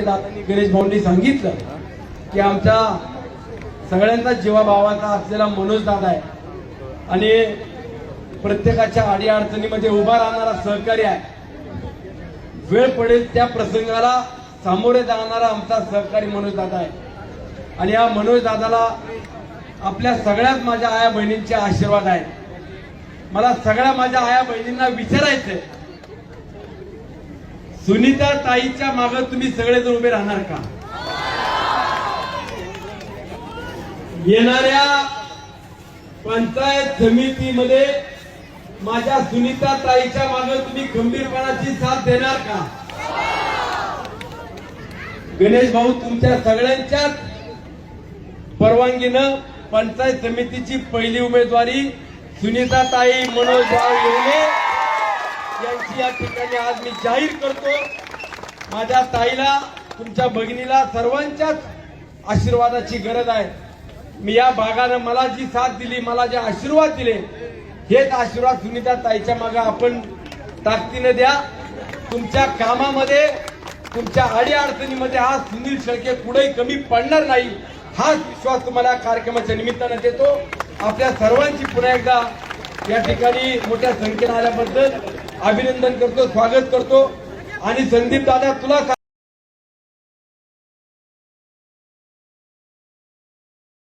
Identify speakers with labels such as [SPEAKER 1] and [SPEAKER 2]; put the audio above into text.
[SPEAKER 1] दादांनी गणेश भाऊंनी सांगितलं की आमच्या सगळ्यांचा जीवाभावाचा असलेला मनोज दादा आहे आणि प्रत्येकाच्या अडीअडचणीमध्ये उभा राहणारा सहकारी आहे. वेळ पडेल त्या प्रसंगाला सामोरे जाणारा आमचा सहकारी मनोज दादा आहे. आणि या मनोज दादाला आपल्या सगळ्याच माझ्या आया बहिणींचे आशीर्वाद आहेत. मला सगळ्या माझ्या आया बहिणींना विचारायचंय, सुनीता ताईच्या मागे तुम्ही सगळेजण उभे राहणार का? येणाऱ्या पंचायत समितीमध्ये माझ्या सुनीता ताईच्या मागे तुम्ही खंबीरपणाची साथ देणार का? गणेश भाऊ तुमच्या सगळ्यांच्याच परवानगीनं पंचायत समितीची पहिली उमेदवारी सुनीता ताई मनोज भाऊ येवले यांची या ठिकाणी आज मी जाहीर करतो. माझ्या ताईला, तुमच्या भगिनीला सर्वांच्याच आशीर्वादाची गरज आहे. मी या भागानं मला जी साथ दिली, मला जे आशीर्वाद दिले, हेच आशीर्वाद सुनीता ताईच्या मागे आपण ताकदीने द्या. तुमच्या कामामध्ये, तुमच्या अडीअडचणीमध्ये हा सुनील शेळके पुढे कमी पडणार नाही, हाच विश्वास तुम्हाला कार्यक्रमाच्या निमित्तानं देतो. आपल्या सर्वांची पुन्हा एकदा या ठिकाणी मोठ्या संख्येने आल्याबद्दल अभिनंदन करतो, स्वागत करतो. आणि संदीप दादा तुला